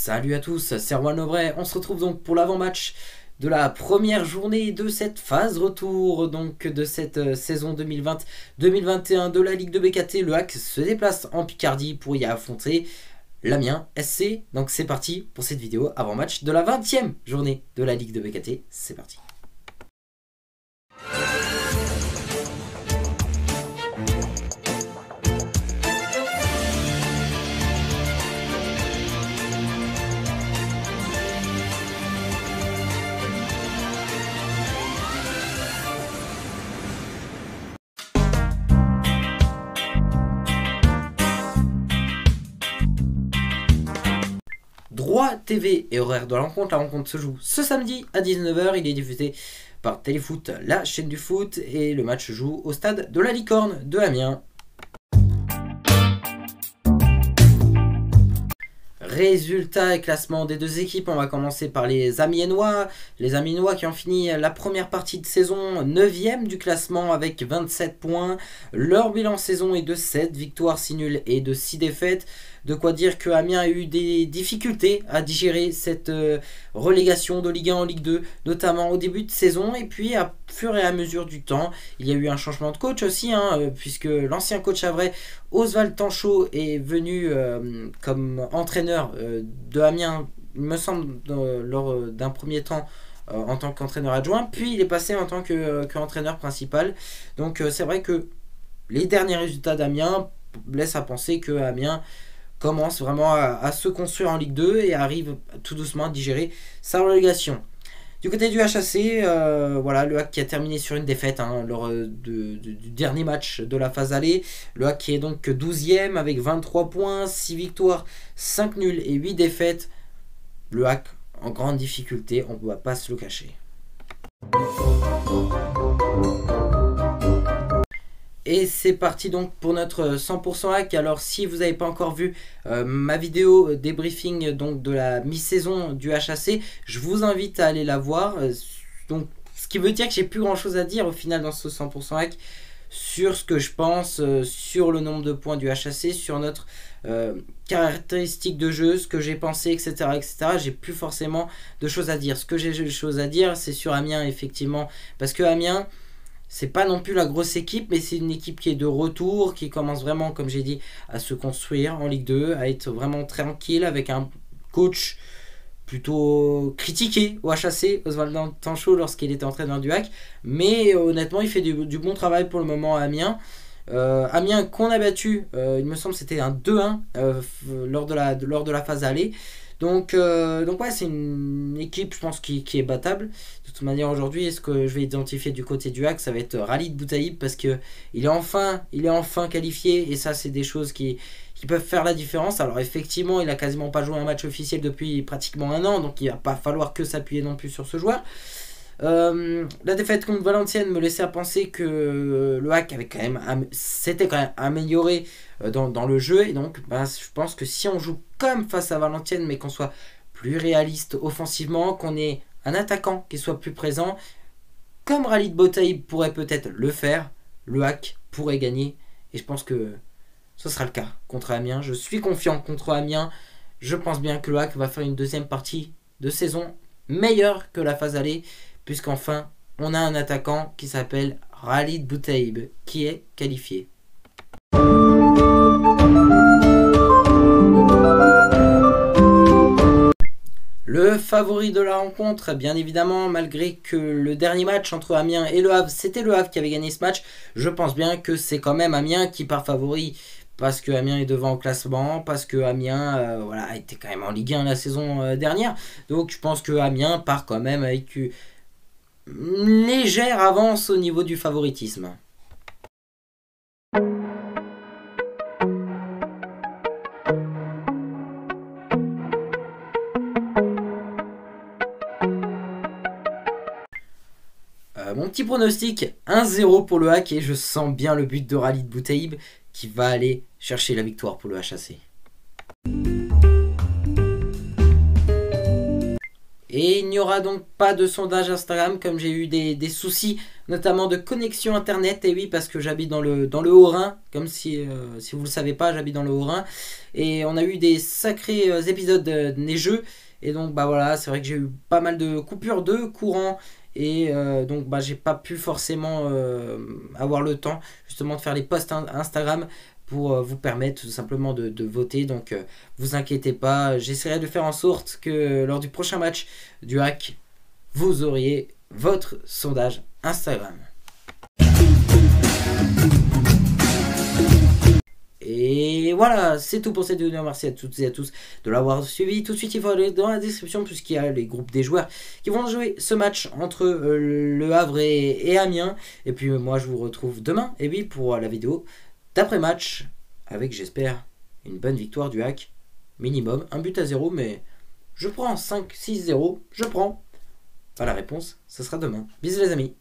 Salut à tous, c'est Erwan Aubray. On se retrouve donc pour l'avant-match de la première journée de cette phase retour donc de cette saison 2020-2021 de la Ligue de BKT. Le HAC se déplace en Picardie pour y affronter l'Amiens SC. Donc c'est parti pour cette vidéo avant-match de la 20e journée de la Ligue de BKT. C'est parti. Droit TV et horaire de la rencontre se joue ce samedi à 19 h. Il est diffusé par Téléfoot, la chaîne du foot, et le match se joue au stade de la Licorne de Amiens. Résultats et classement des deux équipes, on va commencer par les Amiénois. Les Amiénois qui ont fini la première partie de saison 9e du classement avec 27 points. Leur bilan saison est de 7 victoires, 6 nuls et de 6 défaites. De quoi dire que Amiens a eu des difficultés à digérer cette relégation de Ligue 1 en Ligue 2, notamment au début de saison. Et puis, à fur et à mesure du temps, il y a eu un changement de coach aussi, puisque l'ancien coach havrais, Oswald Tanchot, est venu comme entraîneur de Amiens, il me semble, lors d'un premier temps, en tant qu'entraîneur adjoint. Puis, il est passé en tant qu'entraîneur principal. Donc, c'est vrai que les derniers résultats d'Amiens laissent à penser que Amiens commence vraiment à se construire en Ligue 2 et arrive tout doucement à digérer sa relégation. Du côté du HAC, voilà, le HAC qui a terminé sur une défaite lors du dernier match de la phase aller. Le HAC qui est donc 12e avec 23 points, 6 victoires, 5 nuls et 8 défaites. Le HAC en grande difficulté, on ne va pas se le cacher. Et c'est parti donc pour notre 100% hack. Alors si vous n'avez pas encore vu ma vidéo débriefing donc de la mi-saison du HAC, je vous invite à aller la voir. Donc, ce qui veut dire que j'ai plus grand chose à dire au final dans ce 100% hack sur ce que je pense, sur le nombre de points du HAC, sur notre caractéristique de jeu, ce que j'ai pensé, etc. etc. J'ai plus forcément de choses à dire. Ce que j'ai de choses à dire, c'est sur Amiens effectivement, parce que Amiens, c'est pas non plus la grosse équipe, mais c'est une équipe qui est de retour, qui commence vraiment, comme j'ai dit, à se construire en Ligue 2, à être vraiment tranquille, avec un coach plutôt critiqué au HAC, Oswald Tanchot, lorsqu'il était entraîneur du HAC. Mais honnêtement, il fait du bon travail pour le moment à Amiens. Amiens qu'on a battu, il me semble c'était un 2-1 lors de la phase aller. Donc ouais, c'est une équipe, je pense, qui est battable. De toute manière, aujourd'hui, ce que je vais identifier du côté du HAC, ça va être Khalid Boutaïb, parce que il est enfin qualifié, et ça, c'est des choses qui peuvent faire la différence. Alors effectivement, il a quasiment pas joué un match officiel depuis pratiquement un an, donc il va pas falloir que s'appuyer non plus sur ce joueur. La défaite contre Valenciennes me laissait à penser que le HAC s'était quand même amélioré dans le jeu, et donc je pense que si on joue comme face à Valenciennes, mais qu'on soit plus réaliste offensivement, qu'on ait un attaquant qui soit plus présent, comme Khalid Boutaïb pourrait peut-être le faire, le HAC pourrait gagner, et je pense que ce sera le cas contre Amiens. Je suis confiant contre Amiens. Je pense bien que le HAC va faire une deuxième partie de saison meilleure que la phase aller, puisqu'enfin on a un attaquant qui s'appelle Khalid Boutaïb qui est qualifié. Le favori de la rencontre, bien évidemment, malgré que le dernier match entre Amiens et Le Havre, c'était Le Havre qui avait gagné ce match, je pense bien que c'est quand même Amiens qui part favori, parce que Amiens est devant au classement, parce que Amiens a été quand même en Ligue 1 la saison dernière. Donc je pense que Amiens part quand même avec une légère avance au niveau du favoritisme. Mon petit pronostic, 1-0 pour le HAC, et je sens bien le but de Khalid Boutaïb qui va aller chercher la victoire pour le HAC. Et il n'y aura donc pas de sondage Instagram comme j'ai eu des soucis notamment de connexion internet. Et oui, parce que j'habite dans le Haut-Rhin, comme si vous ne le savez pas, j'habite dans le Haut-Rhin. Et on a eu des sacrés épisodes neigeux. Et donc bah voilà, c'est vrai que j'ai eu pas mal de coupures de courant. Et donc bah j'ai pas pu forcément avoir le temps justement de faire les posts Instagram pour vous permettre tout simplement de voter. Donc vous inquiétez pas, j'essaierai de faire en sorte que lors du prochain match du hack, vous auriez votre sondage Instagram. Et voilà, c'est tout pour cette vidéo. Merci à toutes et à tous de l'avoir suivi. Tout de suite, il faut aller dans la description puisqu'il y a les groupes des joueurs qui vont jouer ce match entre Le Havre et Amiens. Et puis moi, je vous retrouve demain et oui, pour la vidéo d'après-match avec, j'espère, une bonne victoire du hack. Minimum, 1-0, mais je prends 5-6-0, je prends. Pas la réponse, ce sera demain. Bisous les amis.